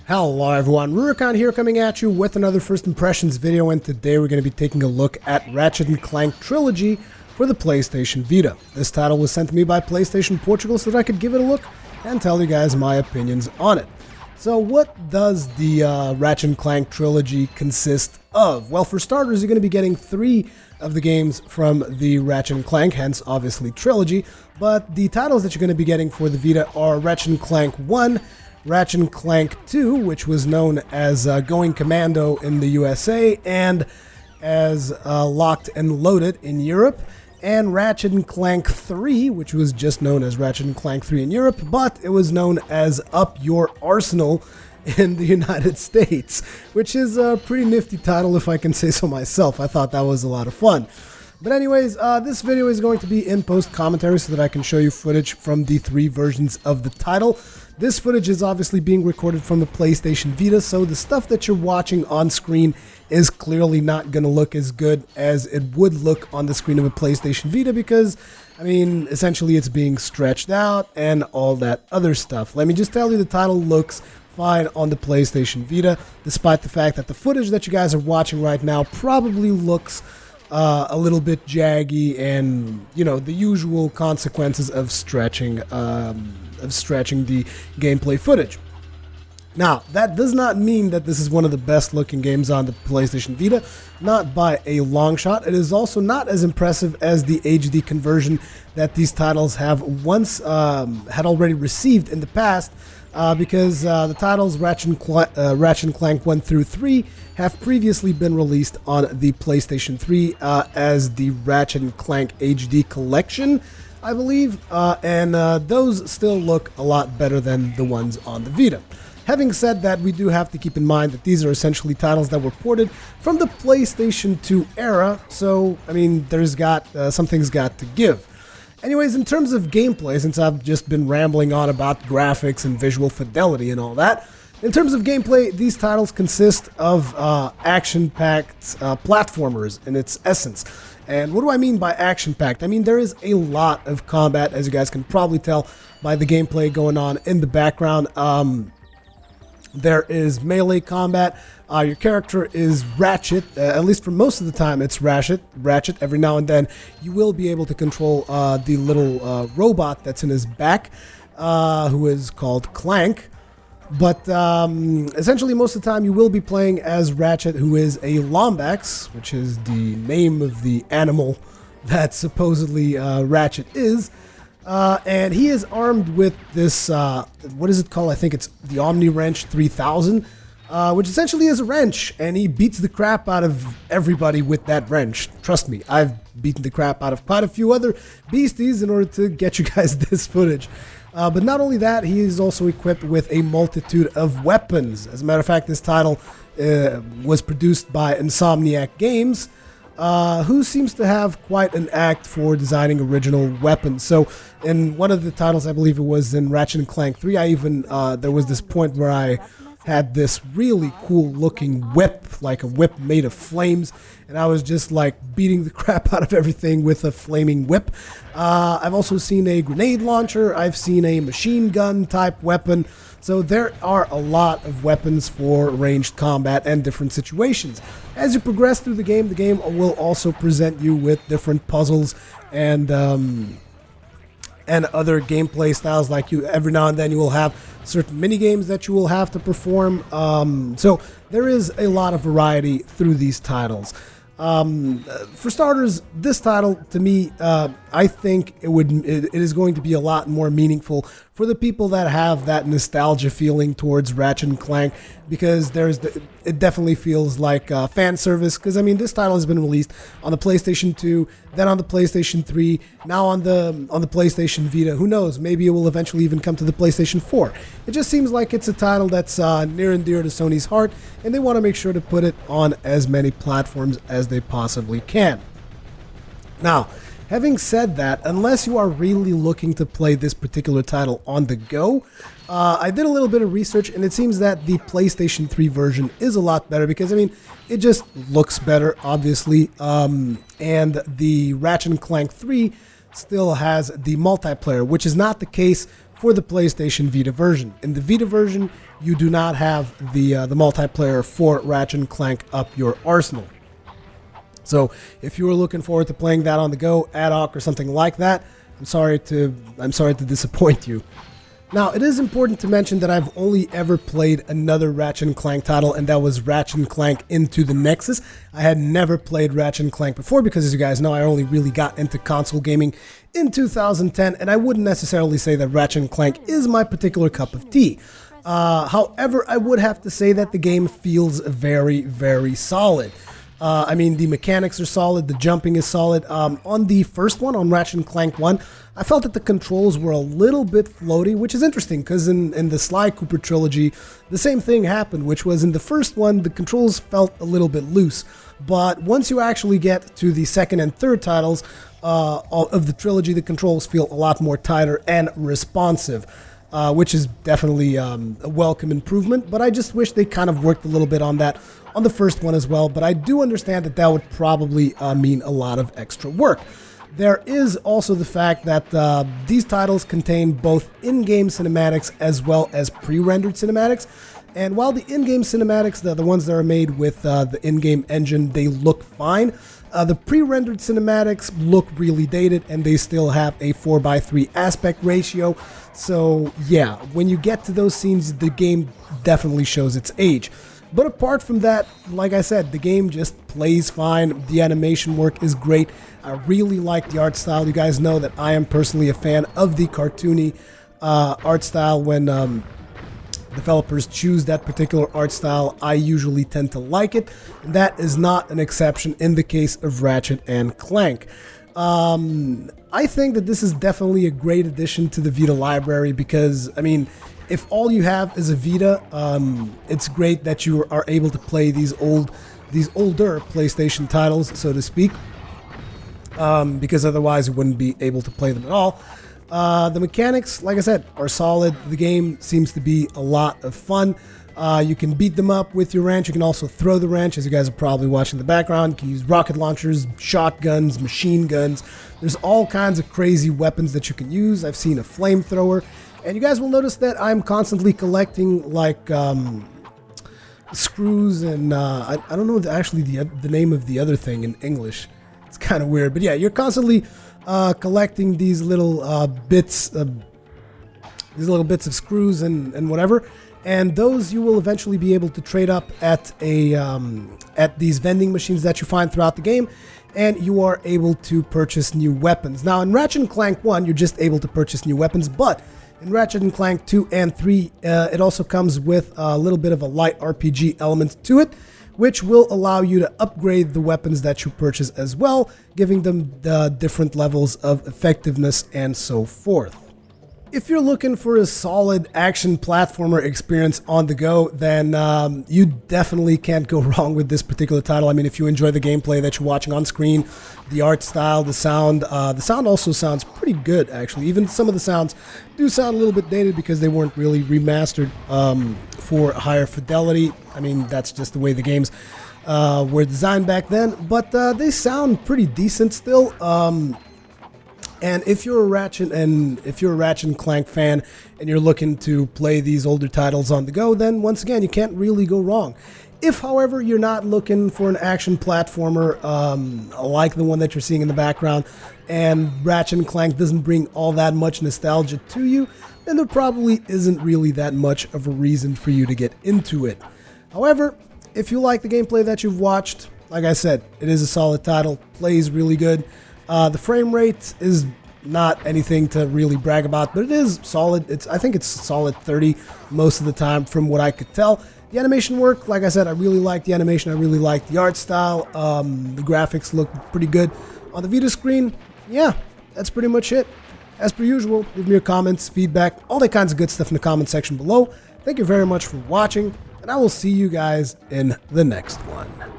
Hello everyone, Rurikhan here coming at you with another first impressions video, and today we're going to be taking a look at Ratchet Clank Trilogy for the PlayStation Vita. This title was sent to me by PlayStation Portugal so that I could give it a look and tell you guys my opinions on it. So what does the Ratchet Clank Trilogy consist of? Well, for starters, you're going to be getting 3 of the games from the Ratchet Clank, hence obviously Trilogy, but the titles that you're going to be getting for the Vita are Ratchet Clank 1, Ratchet Clank 2, which was known as Going Commando in the USA and as Locked and Loaded in Europe, and Ratchet Clank 3, which was just known as Ratchet Clank 3 in Europe, but it was known as Up Your Arsenal in the United States, which is a pretty nifty title if I can say so myself. I thought that was a lot of fun. But anyways, this video is going to be in post commentary so that I can show you footage from the 3 versions of the title. This footage is obviously being recorded from the PlayStation Vita, so the stuff that you're watching on screen is clearly not going to look as good as it would look on the screen of a PlayStation Vita because, I mean, essentially it's being stretched out and all that other stuff. Let me just tell you, the title looks fine on the PlayStation Vita, despite the fact that the footage that you guys are watching right now probably looks a little bit jaggy and, you know, the usual consequences of stretching the gameplay footage. Now, that does not mean that this is one of the best looking games on the PlayStation Vita, not by a long shot. It is also not as impressive as the HD conversion that these titles have once had already received in the past, because the titles Ratchet Clank 1 through 3 have previously been released on the PlayStation 3 as the Ratchet Clank HD Collection, I believe, and those still look a lot better than the ones on the Vita. Having said that, we do have to keep in mind that these are essentially titles that were ported from the PlayStation 2 era, so, I mean, something's got to give. Anyways, in terms of gameplay, since I've just been rambling on about graphics and visual fidelity and all that, in terms of gameplay, these titles consist of action-packed platformers in its essence. And what do I mean by action-packed? I mean, there is a lot of combat, as you guys can probably tell by the gameplay going on in the background. There is melee combat. Your character is Ratchet, at least for most of the time it's Ratchet. Every now and then you will be able to control the little robot that's in his back, who is called Clank. But essentially most of the time you will be playing as Ratchet, who is a Lombax, which is the name of the animal that supposedly Ratchet is. And he is armed with this, what is it called? I think it's the Omni Wrench 3000, which essentially is a wrench, and he beats the crap out of everybody with that wrench. Trust me, I've beaten the crap out of quite a few other beasties in order to get you guys this footage. But not only that, he is also equipped with a multitude of weapons. As a matter of fact, this title was produced by Insomniac Games, who seems to have quite an act for designing original weapons. So in one of the titles, I believe it was in Ratchet Clank 3, there was this point where I had this really cool looking whip, like a whip made of flames, and I was just like beating the crap out of everything with a flaming whip. I've also seen a grenade launcher, I've seen a machine gun type weapon, so there are a lot of weapons for ranged combat and different situations. As you progress through the game will also present you with different puzzles and other gameplay styles. Like every now and then you will have certain mini games that you will have to perform. So there is a lot of variety through these titles. For starters, this title to me, I think it is going to be a lot more meaningful for the people that have that nostalgia feeling towards Ratchet & Clank, because it definitely feels like fan service. Because I mean, this title has been released on the PlayStation 2, then on the PlayStation 3, now on the PlayStation Vita. Who knows? Maybe it will eventually even come to the PlayStation 4. It just seems like it's a title that's near and dear to Sony's heart, and they want to make sure to put it on as many platforms as they possibly can. Now, having said that, unless you are really looking to play this particular title on the go, I did a little bit of research, and it seems that the PlayStation 3 version is a lot better because, I mean, it just looks better, obviously, and the Ratchet & Clank 3 still has the multiplayer, which is not the case for the PlayStation Vita version. In the Vita version, you do not have the multiplayer for Ratchet & Clank up your arsenal. So if you were looking forward to playing that on the go, ad hoc, or something like that, I'm sorry to disappoint you. Now, it is important to mention that I've only ever played another Ratchet & Clank title, and that was Ratchet & Clank Into the Nexus. I had never played Ratchet & Clank before because, as you guys know, I only really got into console gaming in 2010, and I wouldn't necessarily say that Ratchet & Clank is my particular cup of tea. However, I would have to say that the game feels very, very solid. I mean, the mechanics are solid, the jumping is solid. On the first one, on Ratchet & Clank 1, I felt that the controls were a little bit floaty, which is interesting because in the Sly Cooper trilogy, the same thing happened, which was in the first one, the controls felt a little bit loose. But once you actually get to the second and third titles of the trilogy, the controls feel a lot more tighter and responsive. Which is definitely a welcome improvement, but I just wish they kind of worked a little bit on that on the first one as well, but I do understand that that would probably mean a lot of extra work. There is also the fact that these titles contain both in-game cinematics as well as pre-rendered cinematics, and while the in-game cinematics, the ones that are made with the in-game engine, they look fine, the pre-rendered cinematics look really dated, and they still have a 4:3 aspect ratio. So yeah, when you get to those scenes, the game definitely shows its age. But apart from that, like I said, the game just plays fine. The animation work is great. I really like the art style. You guys know that I am personally a fan of the cartoony art style. When developers choose that particular art style, I usually tend to like it. And that is not an exception in the case of Ratchet and Clank. I think that this is definitely a great addition to the Vita library because, I mean, if all you have is a Vita, it's great that you are able to play these older PlayStation titles, so to speak, because otherwise you wouldn't be able to play them at all. The mechanics, like I said, are solid. The game seems to be a lot of fun. You can beat them up with your wrench. You can also throw the wrench, as you guys are probably watching in the background. You can use rocket launchers, shotguns, machine guns. There's all kinds of crazy weapons that you can use. I've seen a flamethrower. And you guys will notice that I'm constantly collecting, like, screws and, I don't know actually the name of the other thing in English. It's kind of weird. But yeah, you're constantly collecting these little bits of screws and whatever. And those you will eventually be able to trade up at these vending machines that you find throughout the game, and you are able to purchase new weapons. Now, in Ratchet & Clank 1, you're just able to purchase new weapons, but in Ratchet & Clank 2 and 3, it also comes with a little bit of a light RPG element to it, which will allow you to upgrade the weapons that you purchase as well, giving them the different levels of effectiveness and so forth. If you're looking for a solid action platformer experience on the go, then you definitely can't go wrong with this particular title. I mean, if you enjoy the gameplay that you're watching on screen, the art style, the sound also sounds pretty good, actually. Even some of the sounds do sound a little bit dated because they weren't really remastered for higher fidelity. I mean, that's just the way the games were designed back then, but they sound pretty decent still. And if you're a Ratchet and Clank fan and you're looking to play these older titles on the go, then once again, you can't really go wrong. If, however, you're not looking for an action platformer like the one that you're seeing in the background, and Ratchet and Clank doesn't bring all that much nostalgia to you, then there probably isn't really that much of a reason for you to get into it. However, if you like the gameplay that you've watched, like I said, it is a solid title, plays really good. The frame rate is not anything to really brag about, but it is solid. I think it's solid 30 most of the time from what I could tell. The animation work, like I said, I really like the animation. I really like the art style. The graphics look pretty good. On the Vita screen, yeah, that's pretty much it. As per usual, leave me your comments, feedback, all that kinds of good stuff in the comment section below. Thank you very much for watching, and I will see you guys in the next one.